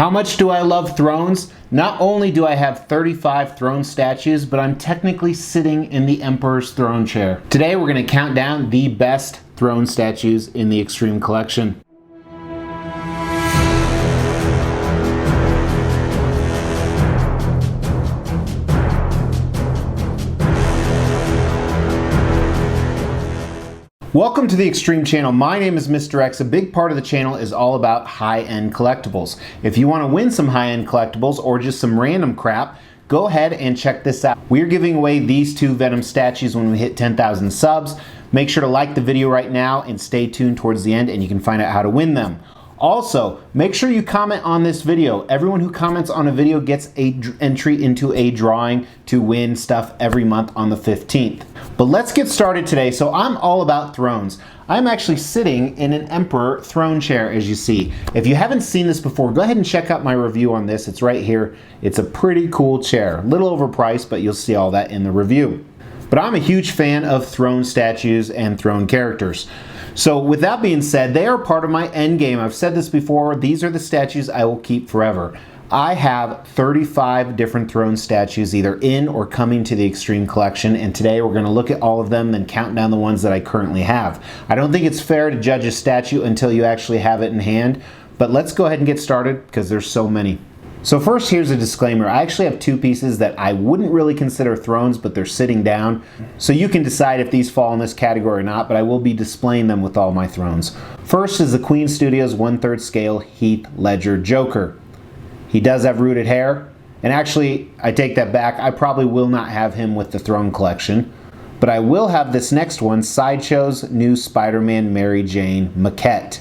How much do I love thrones? Not only do I have 35 throne statues, but I'm technically sitting in the Emperor's throne chair. Today we're going to count down the best throne statues in the Xtreme collection. Welcome to the Xtreme channel. My name is Mr. X. A big part of the channel is all about high-end collectibles. If you want to win some high-end collectibles or just some random crap, go ahead and check this out. We're giving away these two Venom statues when we hit 10,000 subs. Make sure to like the video right now and stay tuned towards the end and you can find out how to win them. Also, make sure you comment on this video. Everyone who comments on a video gets an entry into a drawing to win stuff every month on the 15th. But let's get started today. So I'm all about thrones. I'm actually sitting in an Emperor throne chair, as you see. If you haven't seen this before, go ahead and check out my review on this. It's right here. It's a pretty cool chair. A little overpriced, but you'll see all that in the review. But I'm a huge fan of throne statues and throne characters. So with that being said, they are part of my end game. I've said this before, these are the statues I will keep forever. I have 35 different throne statues either in or coming to the Xtreme collection, and today we're going to look at all of them and count down the ones that I currently have. I don't think it's fair to judge a statue until you actually have it in hand, but let's go ahead and get started because there's so many. So first, here's a disclaimer. I actually have two pieces that I wouldn't really consider thrones, but they're sitting down. So you can decide if these fall in this category or not, but I will be displaying them with all my thrones. First is the Queen Studios 1/3 scale Heath Ledger Joker. He does have rooted hair, and actually, I take that back. I probably will not have him with the throne collection, but I will have this next one, Sideshow's new Spider-Man Mary Jane maquette.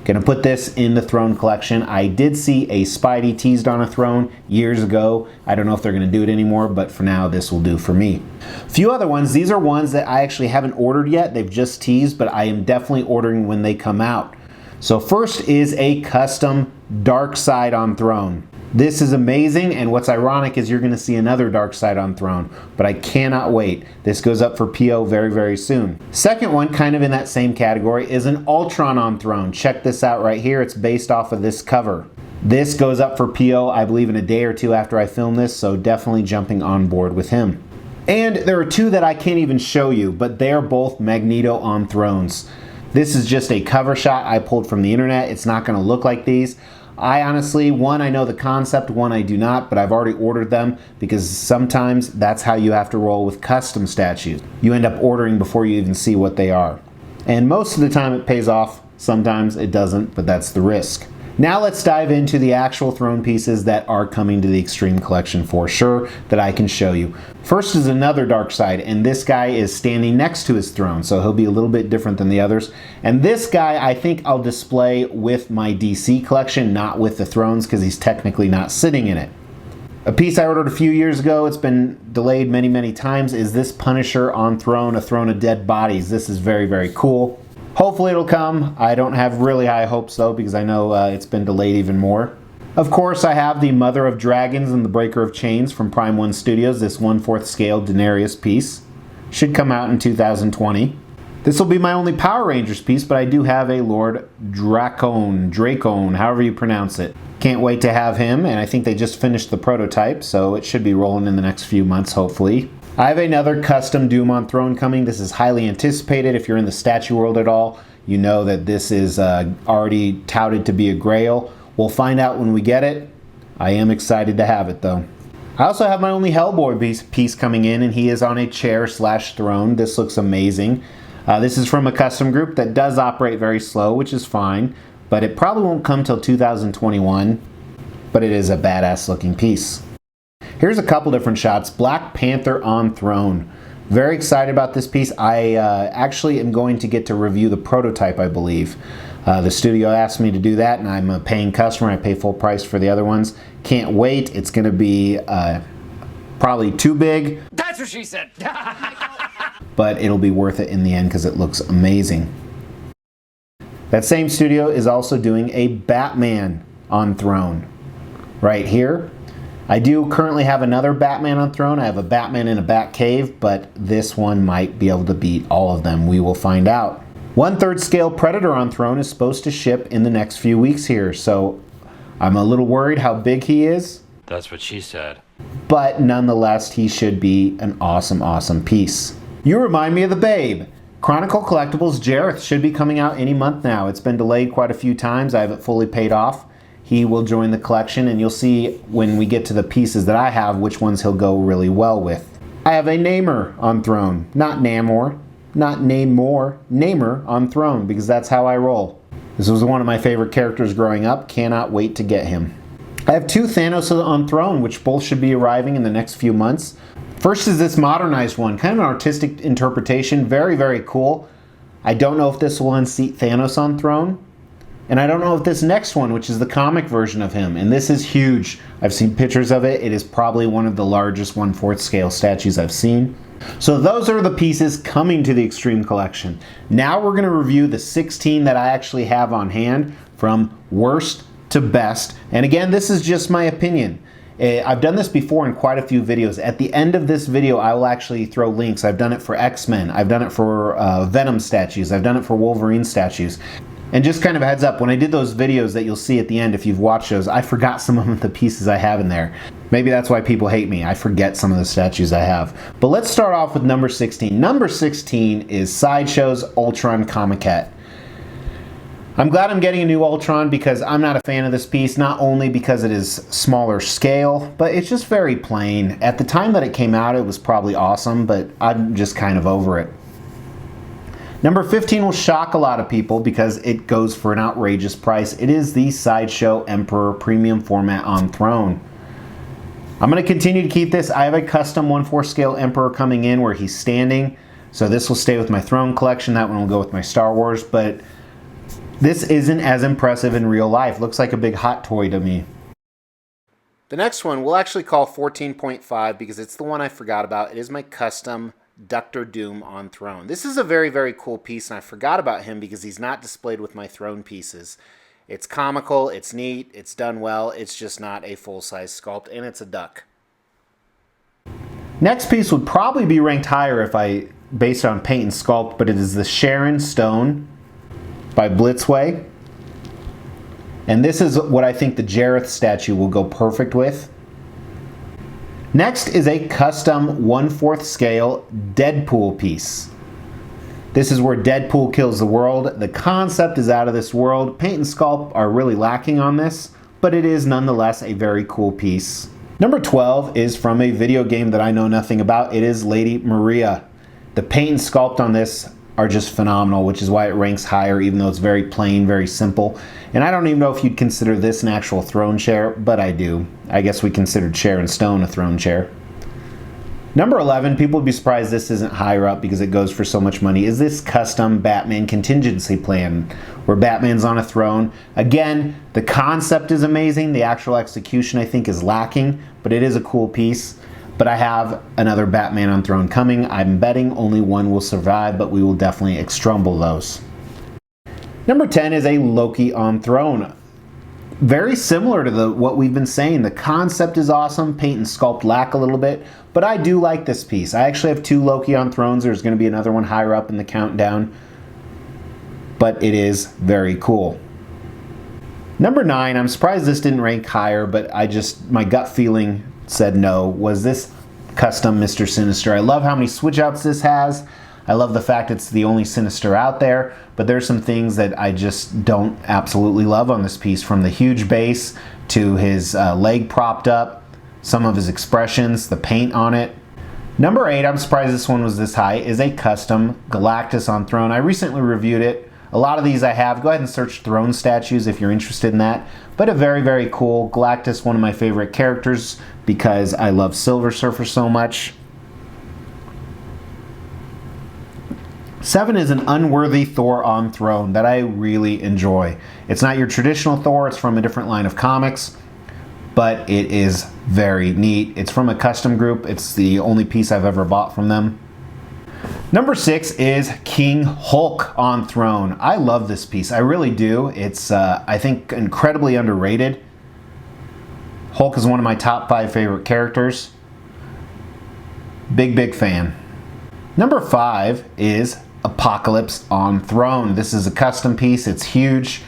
Gonna put this in the throne collection. I did see a Spidey teased on a throne years ago. I don't know if they're gonna do it anymore, but for now, this will do for me. A few other ones. These are ones that I actually haven't ordered yet. They've just teased, but I am definitely ordering when they come out. So first is a custom Darkseid on throne. This is amazing, and what's ironic is you're going to see another Darkseid on throne, but I cannot wait. This goes up for PO very, very soon. Second one, kind of in that same category, is an Ultron on throne. Check this out right here. It's based off of this cover. This goes up for PO, I believe, in a day or two after I film this, so definitely jumping on board with him. And there are two that I can't even show you, but they are both Magneto on thrones. This is just a cover shot I pulled from the internet. It's not going to look like these. I honestly, one, I know the concept, one I do not, but I've already ordered them because sometimes that's how you have to roll with custom statues. You end up ordering before you even see what they are. And most of the time it pays off, sometimes it doesn't, but that's the risk. Now let's dive into the actual throne pieces that are coming to the Xtreme collection for sure that I can show you. First is another Darkseid, and this guy is standing next to his throne, so he'll be a little bit different than the others. And this guy I think I'll display with my DC collection, not with the thrones, because he's technically not sitting in it. A piece I ordered a few years ago, it's been delayed many, many times, is this Punisher on throne, a throne of dead bodies. This is very, very cool. Hopefully it'll come. I don't have really high hopes though because I know it's been delayed even more. Of course I have the Mother of Dragons and the Breaker of Chains from Prime 1 Studios, this 1/4 scale Daenerys piece. Should come out in 2020. This will be my only Power Rangers piece, but I do have a Lord Dracone, however you pronounce it. Can't wait to have him, and I think they just finished the prototype, so it should be rolling in the next few months hopefully. I have another custom Doom on throne coming. This is highly anticipated. If you're in the statue world at all, you know that this is already touted to be a grail. We'll find out when we get it. I am excited to have it though. I also have my only Hellboy piece coming in, and he is on a chair/throne. This looks amazing. This is from a custom group that does operate very slow, which is fine, but it probably won't come till 2021, but it is a badass looking piece. Here's a couple different shots. Black Panther on throne. Very excited about this piece. I actually am going to get to review the prototype, I believe. The studio asked me to do that, and I'm a paying customer. I pay full price for the other ones. Can't wait. It's going to be probably too big. That's what she said. But it'll be worth it in the end because it looks amazing. That same studio is also doing a Batman on throne. Right here. I do currently have another Batman on throne. I have a Batman in a Batcave, but this one might be able to beat all of them. We will find out. 1/3 scale Predator on throne is supposed to ship in the next few weeks here, so I'm a little worried how big he is. That's what she said. But nonetheless, he should be an awesome, awesome piece. You remind me of the Babe. Chronicle Collectibles Jareth should be coming out any month now. It's been delayed quite a few times. I haven't fully paid off. He will join the collection, and you'll see when we get to the pieces that I have which ones he'll go really well with. I have a Namer on Throne. Not Namor. Not Namor. Namer on Throne, because that's how I roll. This was one of my favorite characters growing up. Cannot wait to get him. I have two Thanos on Throne, which both should be arriving in the next few months. First is this modernized one, kind of an artistic interpretation, very, very cool. I don't know if this will unseat Thanos on Throne. And I don't know if this next one, which is the comic version of him, and this is huge. I've seen pictures of it. It is probably one of the largest 1/4 scale statues I've seen. So those are the pieces coming to the Xtreme collection. Now we're going to review the 16 that I actually have on hand from worst to best. And again, this is just my opinion. I've done this before in quite a few videos. At the end of this video, I will actually throw links. I've done it for X-Men. I've done it for Venom statues. I've done it for Wolverine statues. And just kind of a heads up, when I did those videos that you'll see at the end, if you've watched those, I forgot some of the pieces I have in there. Maybe that's why people hate me. I forget some of the statues I have. But let's start off with number 16. Number 16 is Sideshow's Ultron Comiket. I'm glad I'm getting a new Ultron because I'm not a fan of this piece, not only because it is smaller scale, but it's just very plain. At the time that it came out, it was probably awesome, but I'm just kind of over it. Number 15 will shock a lot of people because it goes for an outrageous price. It is the Sideshow Emperor Premium Format on Throne. I'm going to continue to keep this. I have a custom 1/4 scale Emperor coming in where he's standing, so this will stay with my Throne collection. That one will go with my Star Wars, but this isn't as impressive in real life. Looks like a big hot toy to me. The next one we'll actually call 14.5 because it's the one I forgot about. It is my custom Doctor Doom on Throne. This is a very, very cool piece, and I forgot about him because he's not displayed with my Throne pieces. It's comical, it's neat, it's done well, it's just not a full-size sculpt, and it's a duck. Next piece would probably be ranked higher if I based on paint and sculpt, but it is the Sharon Stone by Blitzway. And this is what I think the Jareth statue will go perfect with. Next is a custom 1/4 scale Deadpool piece. This is where Deadpool kills the world. The concept is out of this world. Paint and sculpt are really lacking on this, but it is nonetheless a very cool piece. Number 12 is from a video game that I know nothing about. It is Lady Maria. The paint and sculpt on this are just phenomenal, which is why it ranks higher, even though it's very plain, very simple. And I don't even know if you'd consider this an actual throne chair, but I do. I guess we considered Sharon Stone a throne chair. Number 11, people would be surprised this isn't higher up because it goes for so much money, is this custom Batman contingency plan, where Batman's on a throne. Again, the concept is amazing. The actual execution, I think, is lacking, but it is a cool piece. But I have another Batman on Throne coming. I'm betting only one will survive, but we will definitely extrumble those. Number 10 is a Loki on Throne. Very similar to what we've been saying. The concept is awesome. Paint and sculpt lack a little bit, but I do like this piece. I actually have two Loki on Thrones. There's going to be another one higher up in the countdown, but it is very cool. Number 9, I'm surprised this didn't rank higher, but my gut feeling said no, was this custom Mr. Sinister. I love how many switch outs this has. I love the fact it's the only Sinister out there, but there's some things that I just don't absolutely love on this piece, from the huge base to his leg propped up, some of his expressions, the paint on it. Number 8, I'm surprised this one was this high, is a custom Galactus on Throne. I recently reviewed it. A lot of these I have. Go ahead and search Throne statues if you're interested in that. But a very, very cool Galactus, one of my favorite characters because I love Silver Surfer so much. 7 is an unworthy Thor on Throne that I really enjoy. It's not your traditional Thor. It's from a different line of comics, but it is very neat. It's from a custom group. It's the only piece I've ever bought from them. Number 6 is King Hulk on Throne. I love this piece. I really do. It's, I think, incredibly underrated. Hulk is one of my top 5 favorite characters. Big, big fan. Number 5 is Apocalypse on Throne. This is a custom piece. It's huge.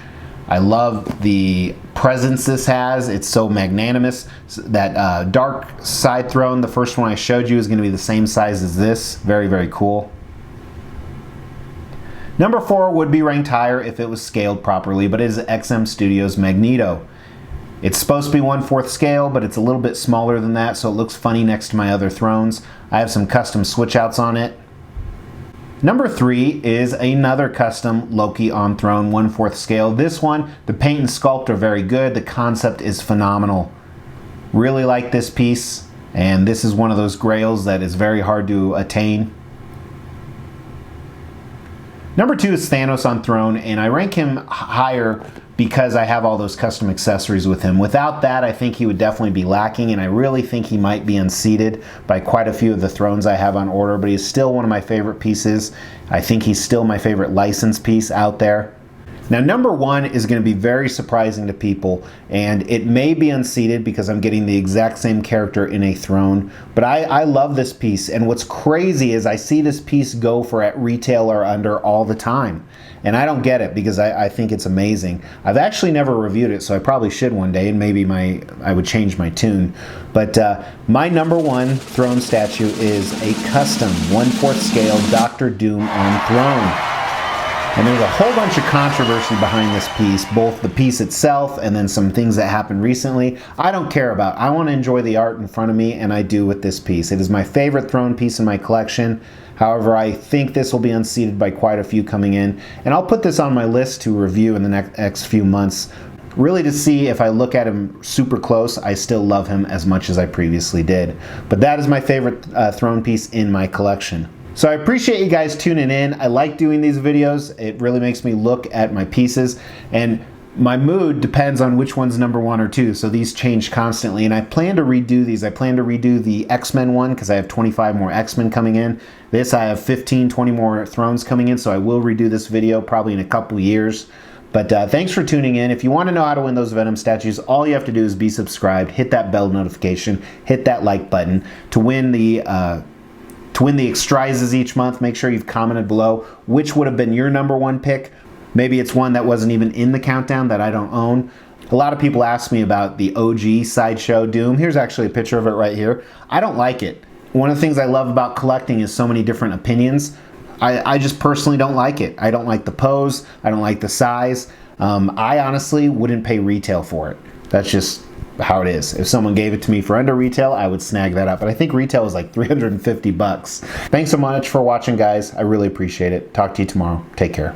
I love the presence this has. It's so magnanimous. That dark side throne, the first one I showed you, is going to be the same size as this. Very, very cool. Number 4 would be ranked higher if it was scaled properly, but it is XM Studios Magneto. It's supposed to be 1/4 scale, but it's a little bit smaller than that, so it looks funny next to my other thrones. I have some custom switch outs on it. Number 3 is another custom Loki on throne, 1/4 scale. This one, the paint and sculpt are very good. The concept is phenomenal. Really like this piece, and this is one of those grails that is very hard to attain. Number 2 is Thanos on throne, and I rank him higher because I have all those custom accessories with him. Without that, I think he would definitely be lacking, and I really think he might be unseated by quite a few of the thrones I have on order, but he's still one of my favorite pieces. I think he's still my favorite licensed piece out there. Now, number 1 is going to be very surprising to people, and it may be unseated because I'm getting the exact same character in a throne, but I love this piece, and what's crazy is I see this piece go for at retail or under all the time, and I don't get it because I think it's amazing. I've actually never reviewed it, so I probably should one day, and maybe I would change my tune, but my number 1 throne statue is a custom 1/4 scale Dr. Doom on throne. And there's a whole bunch of controversy behind this piece, both the piece itself and then some things that happened recently. I don't care about. I want to enjoy the art in front of me, and I do with this piece. It is my favorite throne piece in my collection. However, I think this will be unseated by quite a few coming in. And I'll put this on my list to review in the next few months, really to see if I look at him super close, I still love him as much as I previously did. But that is my favorite throne piece in my collection. So I appreciate you guys tuning in. I like doing these videos. It really makes me look at my pieces, and my mood depends on which one's number 1 or 2, so these change constantly, and I plan to redo these. I plan to redo the X-Men one because I have 25 more X-Men coming in. This, I have 15, 20 more Thrones coming in, so I will redo this video probably in a couple years. But thanks for tuning in. If you want to know how to win those Venom statues, all you have to do is be subscribed, hit that bell notification, hit that like button. To win the Xtrizes each month, make sure you've commented below which would have been your number 1 pick. Maybe it's one that wasn't even in the countdown that I don't own. A lot of people ask me about the OG Sideshow Doom. Here's actually a picture of it right here. I don't like it. One of the things I love about collecting is so many different opinions. I just personally don't like it. I don't like the pose. I don't like the size. I honestly wouldn't pay retail for it. That's just how it is. If someone gave it to me for under retail, I would snag that up. But I think retail is like 350 bucks. Thanks so much for watching, guys. I really appreciate it. Talk to you tomorrow. Take care.